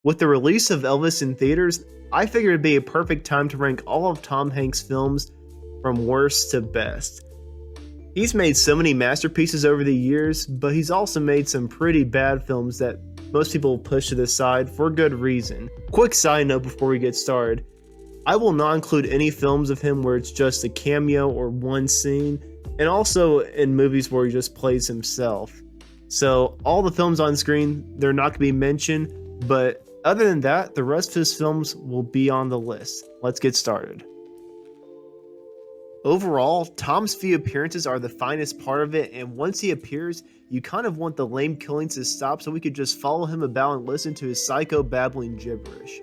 With the release of Elvis in theaters, I figured it'd be a perfect time to rank all of Tom Hanks' films from worst to best. He's made so many masterpieces over the years, but he's also made some pretty bad films that most people push to the side for good reason. Quick side note before we get started. I will not include any films of him where it's just a cameo or one scene, and also in movies where he just plays himself. So all the films on screen, they're not going to be mentioned, but other than that, the rest of his films will be on the list. Let's get started. Overall, Tom's few appearances are the finest part of it, and once he appears, you kind of want the lame killings to stop so we could just follow him about and listen to his psycho babbling gibberish.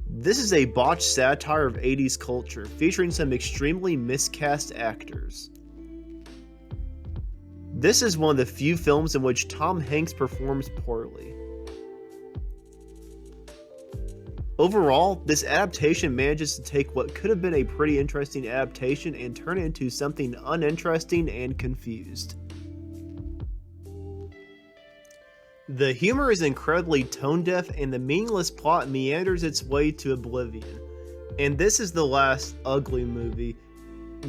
This is a botched satire of 80s culture, featuring some extremely miscast actors. This is one of the few films in which Tom Hanks performs poorly. Overall, this adaptation manages to take what could have been a pretty interesting adaptation and turn it into something uninteresting and confused. The humor is incredibly tone-deaf and the meaningless plot meanders its way to oblivion. And this is the last ugly movie.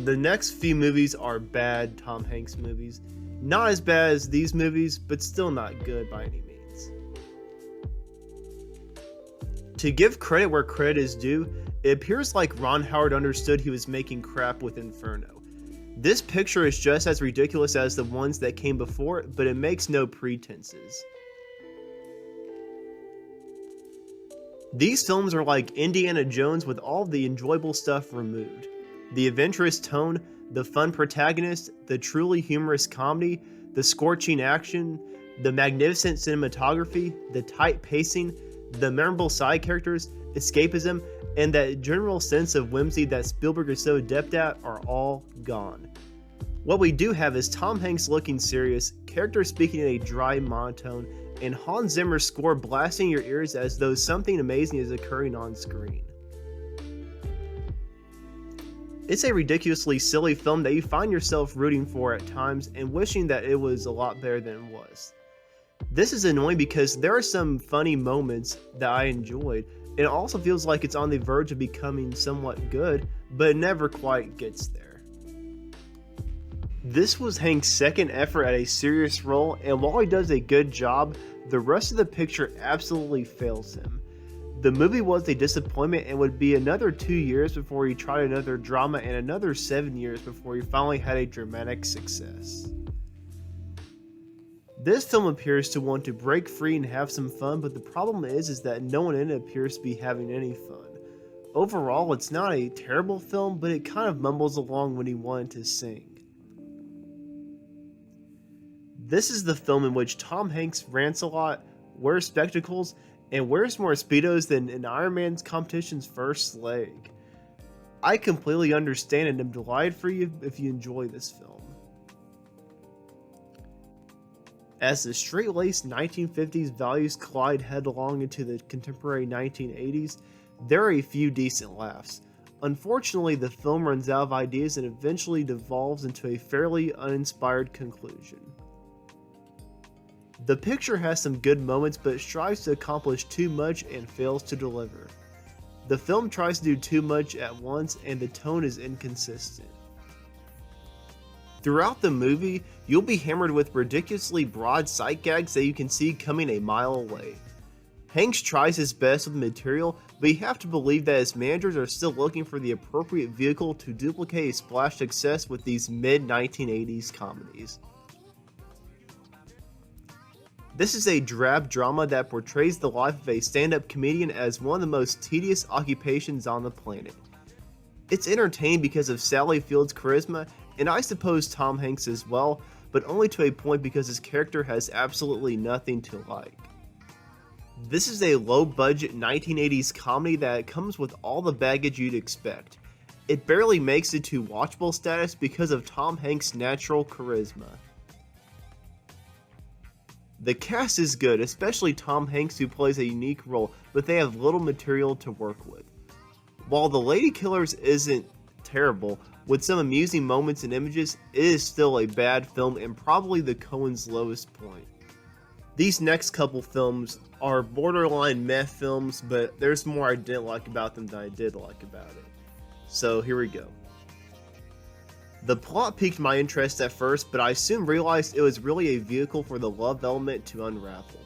The next few movies are bad Tom Hanks movies. Not as bad as these movies, but still not good by any means. To give credit where credit is due, it appears like Ron Howard understood he was making crap with Inferno. This picture is just as ridiculous as the ones that came before it, but it makes no pretenses. These films are like Indiana Jones with all the enjoyable stuff removed. The adventurous tone, the fun protagonist, the truly humorous comedy, the scorching action, the magnificent cinematography, the tight pacing, the memorable side characters, escapism, and that general sense of whimsy that Spielberg is so adept at are all gone. What we do have is Tom Hanks looking serious, characters speaking in a dry monotone, and Hans Zimmer's score blasting your ears as though something amazing is occurring on screen. It's a ridiculously silly film that you find yourself rooting for at times and wishing that it was a lot better than it was. This is annoying because there are some funny moments that I enjoyed, and it also feels like it's on the verge of becoming somewhat good, but it never quite gets there. This was Hank's second effort at a serious role, and while he does a good job, the rest of the picture absolutely fails him. The movie was a disappointment and would be another 2 years before he tried another drama and another 7 years before he finally had a dramatic success. This film appears to want to break free and have some fun, but the problem is that no one in it appears to be having any fun. Overall, it's not a terrible film, but it kind of mumbles along when he wanted to sing. This is the film in which Tom Hanks rants a lot, wears spectacles, and wears more Speedos than an Iron Man's competition's first leg. I completely understand and am delighted for you if you enjoy this film. As the straight-laced 1950s values collide headlong into the contemporary 1980s, there are a few decent laughs. Unfortunately, the film runs out of ideas and eventually devolves into a fairly uninspired conclusion. The picture has some good moments, but it strives to accomplish too much and fails to deliver. The film tries to do too much at once, and the tone is inconsistent. Throughout the movie, you'll be hammered with ridiculously broad sight gags that you can see coming a mile away. Hanks tries his best with the material, but you have to believe that his managers are still looking for the appropriate vehicle to duplicate a splash success with these mid-1980s comedies. This is a drab drama that portrays the life of a stand-up comedian as one of the most tedious occupations on the planet. It's entertaining because of Sally Field's charisma, and I suppose Tom Hanks as well, but only to a point because his character has absolutely nothing to like. This is a low-budget 1980s comedy that comes with all the baggage you'd expect. It barely makes it to watchable status because of Tom Hanks' natural charisma. The cast is good, especially Tom Hanks, who plays a unique role, but they have little material to work with. While The Lady Killers isn't terrible, with some amusing moments and images, it is still a bad film and probably the Coens' lowest point. These next couple films are borderline meh films, but there's more I didn't like about them than I did like about it. So here we go. The plot piqued my interest at first, but I soon realized it was really a vehicle for the love element to unravel.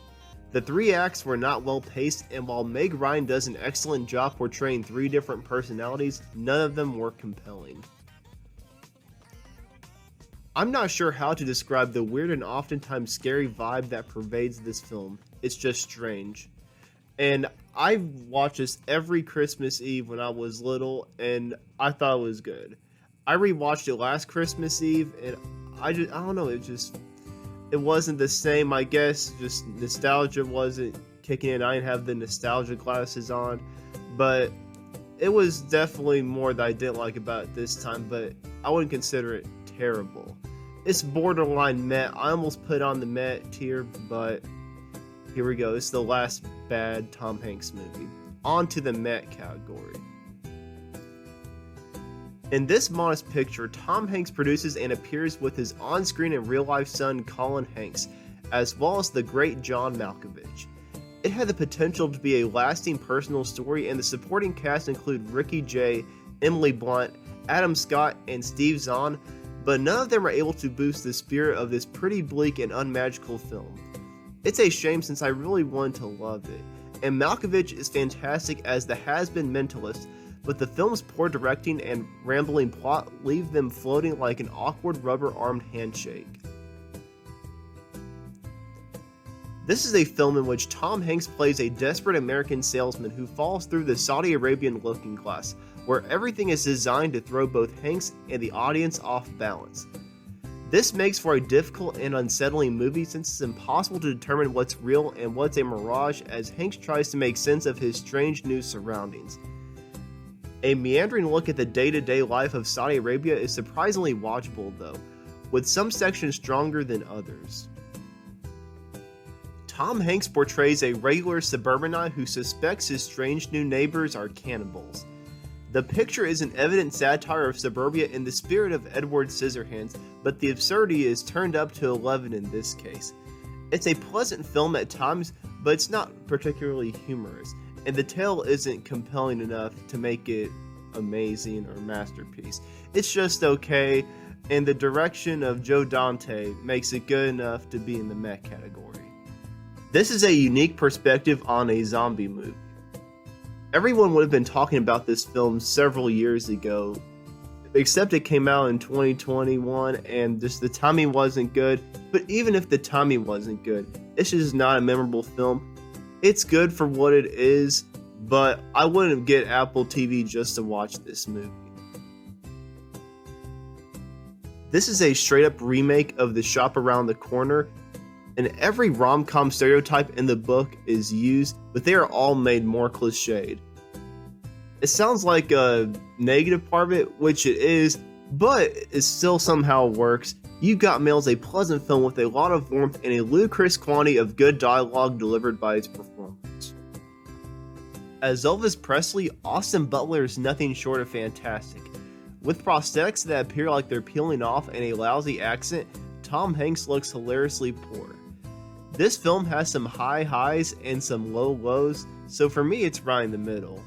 The 3 acts were not well paced, and while Meg Ryan does an excellent job portraying 3 different personalities, none of them were compelling. I'm not sure how to describe the weird and oftentimes scary vibe that pervades this film. It's just strange. And I watched this every Christmas Eve when I was little, and I thought it was good. I rewatched it last Christmas Eve, and I don't know, it wasn't the same, I guess. Just nostalgia wasn't kicking in. I didn't have the nostalgia glasses on, but it was definitely more that I didn't like about it this time, but I wouldn't consider it terrible. It's borderline meh. I almost put on the meh tier, but here we go. It's the last bad Tom Hanks movie. On to the meh category. In this modest picture, Tom Hanks produces and appears with his on-screen and real-life son Colin Hanks, as well as the great John Malkovich. It had the potential to be a lasting personal story, and the supporting cast include Ricky Jay, Emily Blunt, Adam Scott, and Steve Zahn, but none of them are able to boost the spirit of this pretty bleak and unmagical film. It's a shame since I really wanted to love it, and Malkovich is fantastic as the has-been mentalist, but the film's poor directing and rambling plot leave them floating like an awkward rubber-armed handshake. This is a film in which Tom Hanks plays a desperate American salesman who falls through the Saudi Arabian looking glass, where everything is designed to throw both Hanks and the audience off balance. This makes for a difficult and unsettling movie since it's impossible to determine what's real and what's a mirage as Hanks tries to make sense of his strange new surroundings. A meandering look at the day-to-day life of Saudi Arabia is surprisingly watchable though, with some sections stronger than others. Tom Hanks portrays a regular suburbanite who suspects his strange new neighbors are cannibals. The picture is an evident satire of suburbia in the spirit of Edward Scissorhands, but the absurdity is turned up to 11 in this case. It's a pleasant film at times, but it's not particularly humorous, and the tale isn't compelling enough to make it amazing or masterpiece. It's just okay, and the direction of Joe Dante makes it good enough to be in the meh category. This is a unique perspective on a zombie movie. Everyone would have been talking about this film several years ago, except it came out in 2021 and just the timing wasn't good. But even if the timing wasn't good, it's just not a memorable film. It's good for what it is, but I wouldn't get Apple TV just to watch this movie. This is a straight up remake of The Shop Around the Corner, and every rom-com stereotype in the book is used, but they are all made more cliched. It sounds like a negative part of it, which it is, but it still somehow works. You Got Mail is a pleasant film with a lot of warmth and a ludicrous quantity of good dialogue delivered by its performance. As Elvis Presley, Austin Butler is nothing short of fantastic. With prosthetics that appear like they're peeling off and a lousy accent, Tom Hanks looks hilariously poor. This film has some high highs and some low lows, so for me it's right in the middle.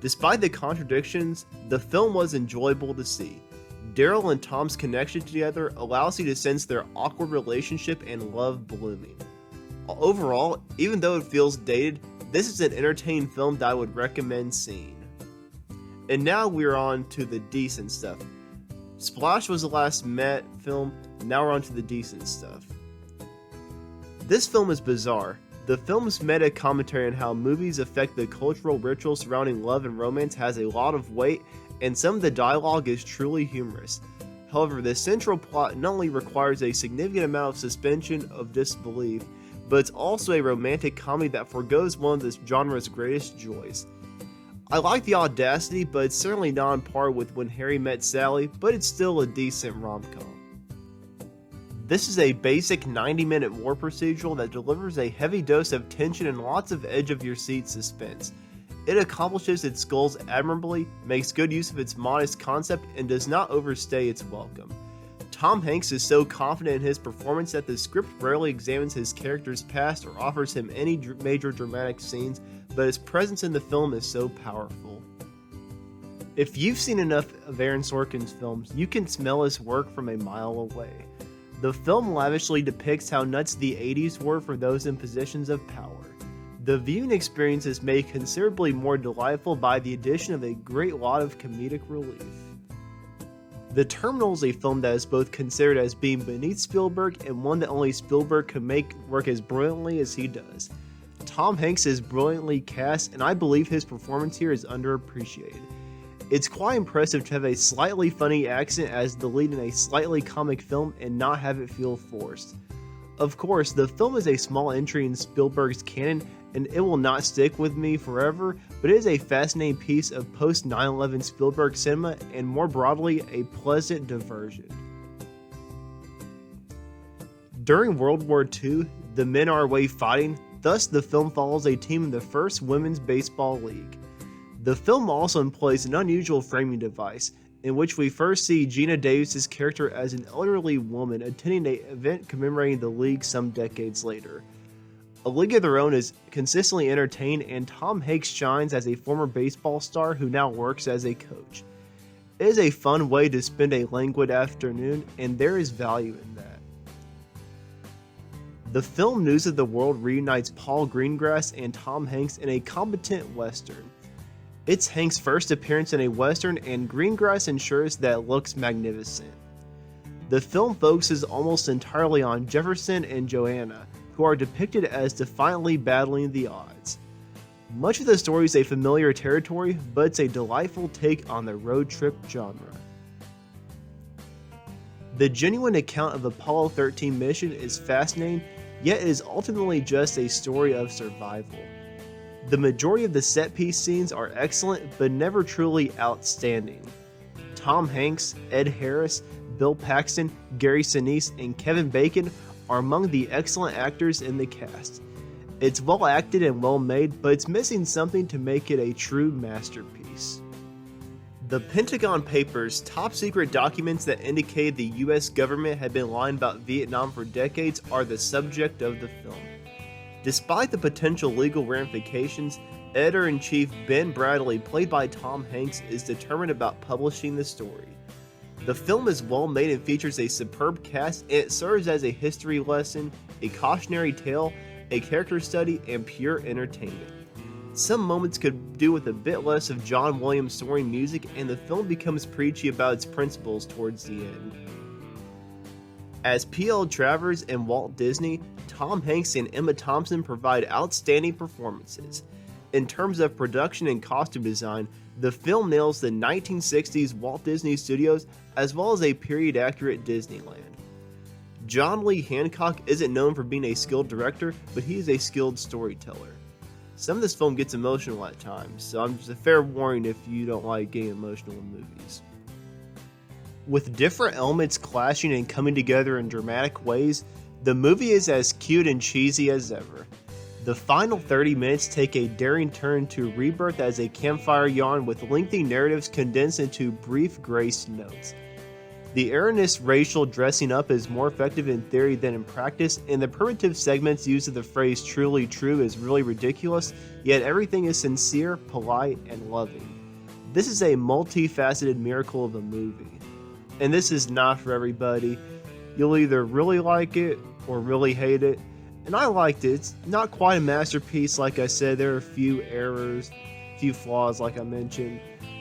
Despite the contradictions, the film was enjoyable to see. Daryl and Tom's connection together allows you to sense their awkward relationship and love blooming. Overall, even though it feels dated, this is an entertaining film that I would recommend seeing. And now we're on to the decent stuff. Splash was the last meh film, now we're on to the decent stuff. This film is bizarre. The film's meta commentary on how movies affect the cultural ritual surrounding love and romance has a lot of weight, and some of the dialogue is truly humorous. However, the central plot not only requires a significant amount of suspension of disbelief, but it's also a romantic comedy that forgoes one of this genre's greatest joys. I like the audacity, but it's certainly not on par with When Harry Met Sally, but it's still a decent rom-com. This is a basic 90-minute war procedural that delivers a heavy dose of tension and lots of edge-of-your-seat suspense. It accomplishes its goals admirably, makes good use of its modest concept, and does not overstay its welcome. Tom Hanks is so confident in his performance that the script rarely examines his character's past or offers him any major dramatic scenes, but his presence in the film is so powerful. If you've seen enough of Aaron Sorkin's films, you can smell his work from a mile away. The film lavishly depicts how nuts the 80s were for those in positions of power. The viewing experience is made considerably more delightful by the addition of a great lot of comedic relief. The Terminal is a film that is both considered as being beneath Spielberg and one that only Spielberg could make work as brilliantly as he does. Tom Hanks is brilliantly cast, and I believe his performance here is underappreciated. It's quite impressive to have a slightly funny accent as the lead in a slightly comic film and not have it feel forced. Of course, the film is a small entry in Spielberg's canon, and it will not stick with me forever, but it is a fascinating piece of post 9/11 Spielberg cinema and more broadly, a pleasant diversion. During World War II, the men are away fighting, thus the film follows a team in the first women's baseball league. The film also employs an unusual framing device, in which we first see Geena Davis' character as an elderly woman attending an event commemorating the league some decades later. A League of Their Own is consistently entertained, and Tom Hanks shines as a former baseball star who now works as a coach. It is a fun way to spend a languid afternoon, and there is value in that. The film News of the World reunites Paul Greengrass and Tom Hanks in a competent western. It's Hanks' first appearance in a western, and Greengrass ensures that it looks magnificent. The film focuses almost entirely on Jefferson and Joanna, who are depicted as defiantly battling the odds. Much of the story is a familiar territory, but it's a delightful take on the road trip genre. The genuine account of Apollo 13 mission is fascinating, yet it is ultimately just a story of survival. The majority of the set-piece scenes are excellent, but never truly outstanding. Tom Hanks, Ed Harris, Bill Paxton, Gary Sinise, and Kevin Bacon are among the excellent actors in the cast. It's well acted and well made, but it's missing something to make it a true masterpiece. The Pentagon Papers, top secret documents that indicate the US government had been lying about Vietnam for decades, are the subject of the film. Despite the potential legal ramifications, Editor-in-Chief Ben Bradley, played by Tom Hanks, is determined about publishing the story. The film is well made and features a superb cast, and it serves as a history lesson, a cautionary tale, a character study, and pure entertainment. Some moments could do with a bit less of John Williams soaring music, and the film becomes preachy about its principles towards the end. As P.L. Travers and Walt Disney, Tom Hanks and Emma Thompson provide outstanding performances. In terms of production and costume design, the film nails the 1960s Walt Disney Studios as well as a period-accurate Disneyland. John Lee Hancock isn't known for being a skilled director, but he is a skilled storyteller. Some of this film gets emotional at times, so I'm just a fair warning if you don't like getting emotional in movies. With different elements clashing and coming together in dramatic ways, the movie is as cute and cheesy as ever. The final 30 minutes take a daring turn to rebirth as a campfire yarn with lengthy narratives condensed into brief grace notes. The erroneous racial dressing up is more effective in theory than in practice, and the primitive segments use of the phrase truly true is really ridiculous, yet everything is sincere, polite, and loving. This is a multifaceted miracle of a movie. And this is not for everybody. You'll either really like it or really hate it. And I liked it. It's not quite a masterpiece, like I said. There are a few errors, a few flaws, like I mentioned,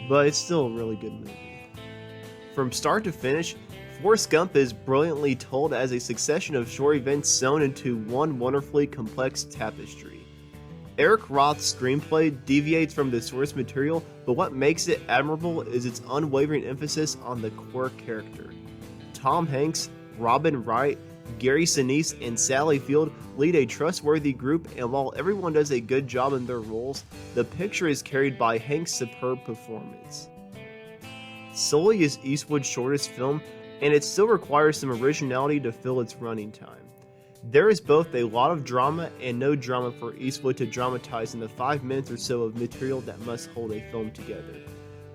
but it's still a really good movie. From start to finish, Forrest Gump is brilliantly told as a succession of short events sewn into one wonderfully complex tapestry. Eric Roth's screenplay deviates from the source material, but what makes it admirable is its unwavering emphasis on the core character. Tom Hanks, Robin Wright, Gary Sinise, and Sally Field lead a trustworthy group, and while everyone does a good job in their roles, the picture is carried by Hanks' superb performance. Sully is Eastwood's shortest film, and it still requires some originality to fill its running time. There is both a lot of drama and no drama for Eastwood to dramatize in the 5 minutes or so of material that must hold a film together.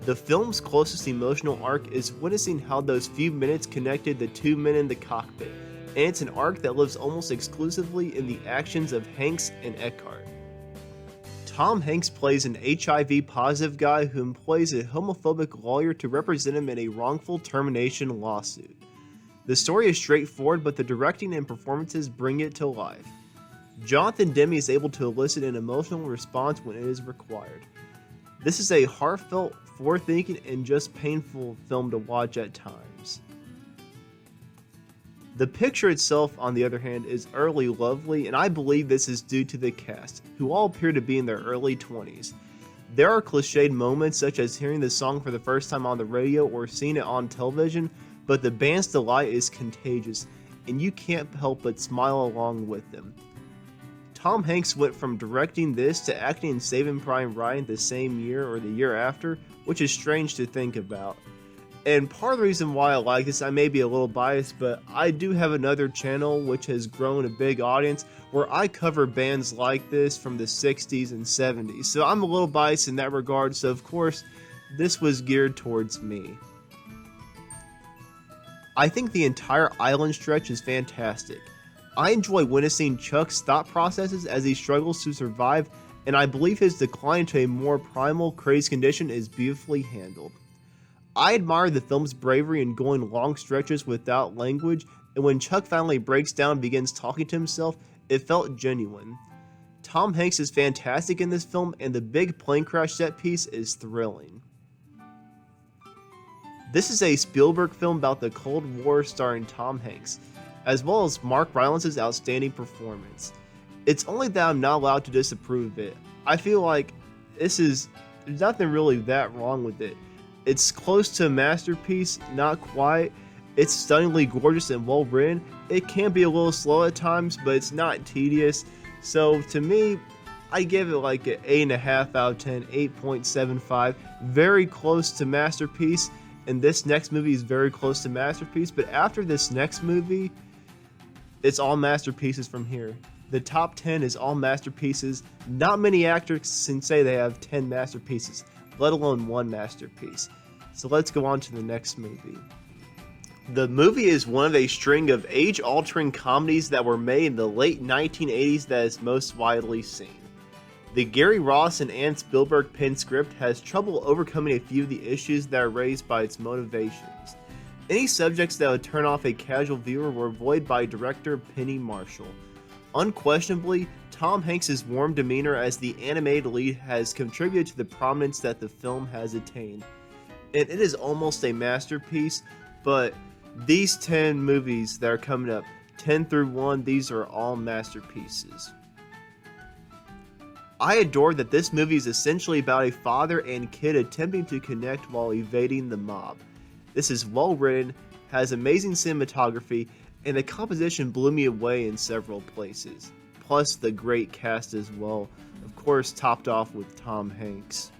The film's closest emotional arc is witnessing how those few minutes connected the two men in the cockpit, and it's an arc that lives almost exclusively in the actions of Hanks and Eckhart. Tom Hanks plays an HIV positive guy who employs a homophobic lawyer to represent him in a wrongful termination lawsuit. The story is straightforward, but the directing and performances bring it to life. Jonathan Demme is able to elicit an emotional response when it is required. This is a heartfelt, forward-thinking, and just painful film to watch at times. The picture itself, on the other hand, is early lovely, and I believe this is due to the cast, who all appear to be in their early 20s. There are cliched moments such as hearing the song for the first time on the radio or seeing it on television, but the band's delight is contagious, and you can't help but smile along with them. Tom Hanks went from directing this to acting in Saving Private Ryan the same year or the year after, which is strange to think about. And part of the reason why I like this, I may be a little biased, but I do have another channel which has grown a big audience where I cover bands like this from the 60s and 70s. So I'm a little biased in that regard, so of course this was geared towards me. I think the entire island stretch is fantastic. I enjoy witnessing Chuck's thought processes as he struggles to survive, and I believe his decline to a more primal, crazed condition is beautifully handled. I admire the film's bravery in going long stretches without language, and when Chuck finally breaks down and begins talking to himself, it felt genuine. Tom Hanks is fantastic in this film, and the big plane crash set piece is thrilling. This is a Spielberg film about the Cold War starring Tom Hanks, as well as Mark Rylance's outstanding performance. It's only that I'm not allowed to disapprove of it. I feel like there's nothing really that wrong with it. It's close to a masterpiece, not quite. It's stunningly gorgeous and well written. It can be a little slow at times, but it's not tedious. So to me, I give it like an 8.5 out of 10, 8.75. Very close to masterpiece. And this next movie is very close to masterpiece. But after this next movie, it's all masterpieces from here. The top 10 is all masterpieces. Not many actors can say they have 10 masterpieces, let alone one masterpiece. So let's go on to the next movie. The movie is one of a string of age-altering comedies that were made in the late 1980s that is most widely seen. The Gary Ross and Ann Spielberg penned script has trouble overcoming a few of the issues that are raised by its motivations. Any subjects that would turn off a casual viewer were avoided by director Penny Marshall. Unquestionably, Tom Hanks' warm demeanor as the animated lead has contributed to the prominence that the film has attained. And it is almost a masterpiece, but these 10 movies that are coming up, 10 through 1, these are all masterpieces. I adore that this movie is essentially about a father and kid attempting to connect while evading the mob. This is well written, has amazing cinematography, and the composition blew me away in several places. Plus the great cast as well, of course topped off with Tom Hanks.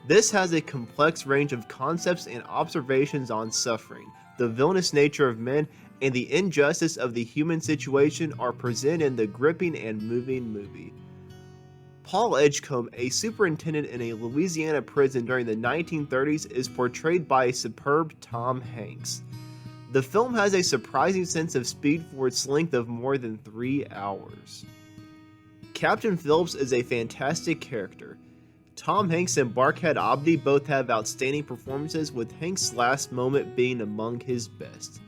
This has a complex range of concepts and observations on suffering, the villainous nature of men, and the injustice of the human situation are presented in the gripping and moving movie. Paul Edgecombe, a superintendent in a Louisiana prison during the 1930s, is portrayed by a superb Tom Hanks. The film has a surprising sense of speed for its length of more than 3 hours. Captain Phillips is a fantastic character. Tom Hanks and Barkhad Abdi both have outstanding performances, with Hanks' last moment being among his best.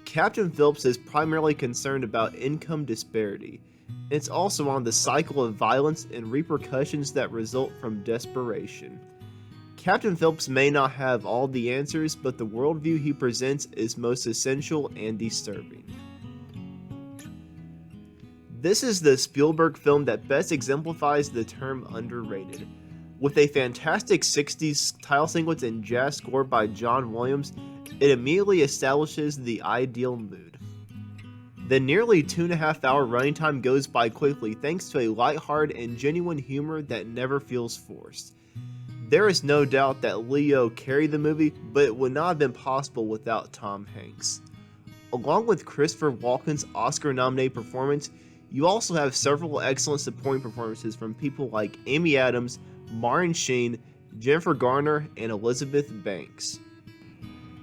Captain Phillips is primarily concerned about income disparity. It's also on the cycle of violence and repercussions that result from desperation. Captain Phillips may not have all the answers, but the worldview he presents is most essential and disturbing. This is the Spielberg film that best exemplifies the term underrated. With a fantastic 60s title sequence and jazz score by John Williams, it immediately establishes the ideal mood. The nearly 2.5 hour running time goes by quickly thanks to a lighthearted and genuine humor that never feels forced. There is no doubt that Leo carried the movie, but it would not have been possible without Tom Hanks. Along with Christopher Walken's Oscar-nominated performance, you also have several excellent supporting performances from people like Amy Adams, Martin Sheen, Jennifer Garner, and Elizabeth Banks.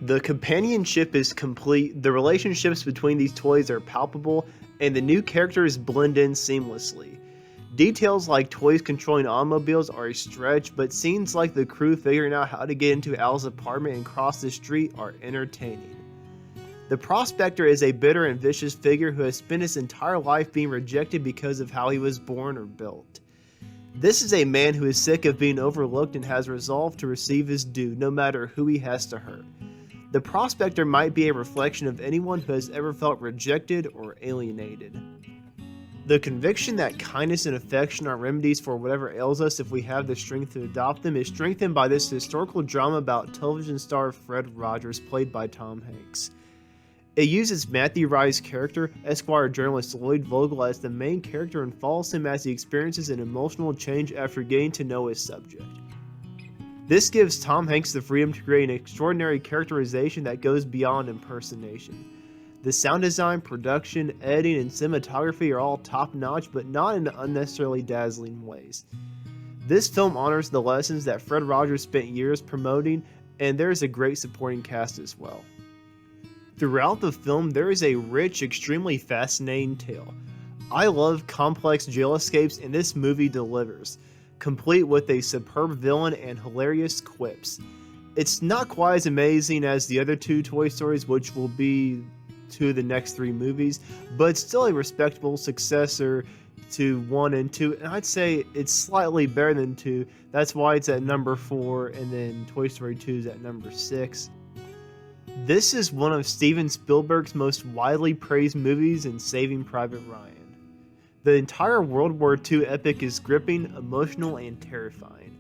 The companionship is complete, the relationships between these toys are palpable, and the new characters blend in seamlessly. Details like toys controlling automobiles are a stretch, but scenes like the crew figuring out how to get into Al's apartment and cross the street are entertaining. The Prospector is a bitter and vicious figure who has spent his entire life being rejected because of how he was born or built. This is a man who is sick of being overlooked and has resolved to receive his due, no matter who he has to hurt. The Prospector might be a reflection of anyone who has ever felt rejected or alienated. The conviction that kindness and affection are remedies for whatever ails us if we have the strength to adopt them is strengthened by this historical drama about television star Fred Rogers, played by Tom Hanks. It uses Matthew Rye's character, Esquire journalist Lloyd Vogel, as the main character and follows him as he experiences an emotional change after getting to know his subject. This gives Tom Hanks the freedom to create an extraordinary characterization that goes beyond impersonation. The sound design, production, editing, and cinematography are all top-notch, but not in unnecessarily dazzling ways. This film honors the lessons that Fred Rogers spent years promoting, and there is a great supporting cast as well. Throughout the film, there is a rich, extremely fascinating tale. I love complex jail escapes, and this movie delivers, complete with a superb villain and hilarious quips. It's not quite as amazing as the other two Toy Stories, which will be to the next three movies, but it's still a respectable successor to 1 and 2, and I'd say it's slightly better than 2. That's why it's at number 4, and then Toy Story 2 is at number 6. This is one of Steven Spielberg's most widely praised movies in Saving Private Ryan. The entire World War II epic is gripping, emotional, and terrifying.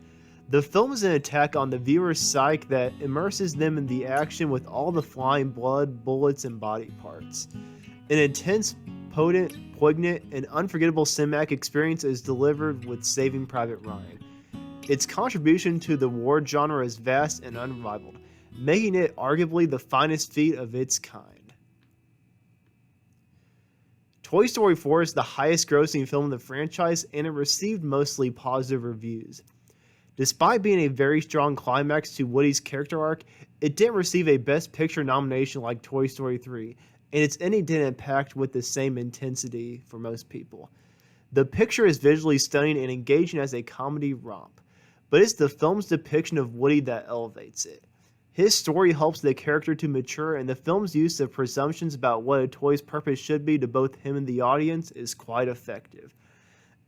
The film is an attack on the viewer's psyche that immerses them in the action with all the flying blood, bullets, and body parts. An intense, potent, poignant, and unforgettable cinematic experience is delivered with Saving Private Ryan. Its contribution to the war genre is vast and unrivaled, making it arguably the finest feat of its kind. Toy Story 4 is the highest grossing film in the franchise, and it received mostly positive reviews. Despite being a very strong climax to Woody's character arc, it didn't receive a Best Picture nomination like Toy Story 3, and its ending didn't packed with the same intensity for most people. The picture is visually stunning and engaging as a comedy romp, but it's the film's depiction of Woody that elevates it. His story helps the character to mature, and the film's use of presumptions about what a toy's purpose should be to both him and the audience is quite effective.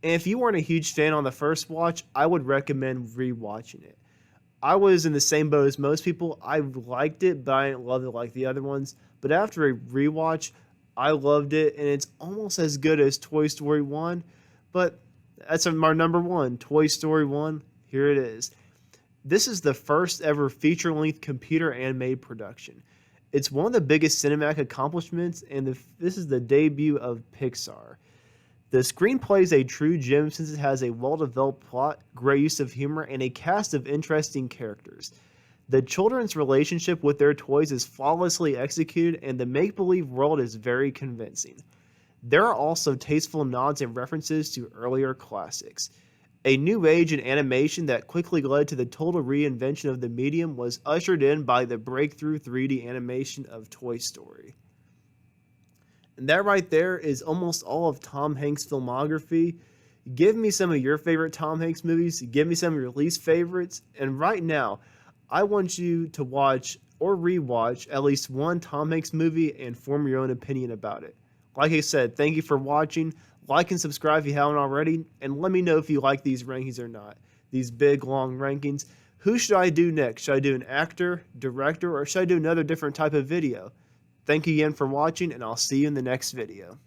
And if you weren't a huge fan on the first watch, I would recommend rewatching it. I was in the same boat as most people. I liked it, but I didn't love it like the other ones. But after a rewatch, I loved it, and it's almost as good as Toy Story 1. But that's our number 1, Toy Story 1. Here it is. This is the first ever feature-length computer animated production. It's one of the biggest cinematic accomplishments, and this is the debut of Pixar. The screenplay is a true gem since it has a well-developed plot, great use of humor, and a cast of interesting characters. The children's relationship with their toys is flawlessly executed, and the make-believe world is very convincing. There are also tasteful nods and references to earlier classics. A new age in animation that quickly led to the total reinvention of the medium was ushered in by the breakthrough 3D animation of Toy Story. And that right there is almost all of Tom Hanks' filmography. Give me some of your favorite Tom Hanks movies. Give me some of your least favorites. And right now, I want you to watch or rewatch at least one Tom Hanks movie and form your own opinion about it. Like I said, thank you for watching. Like and subscribe if you haven't already, and let me know if you like these rankings or not. These big, long rankings. Who should I do next? Should I do an actor, director, or should I do another different type of video? Thank you again for watching, and I'll see you in the next video.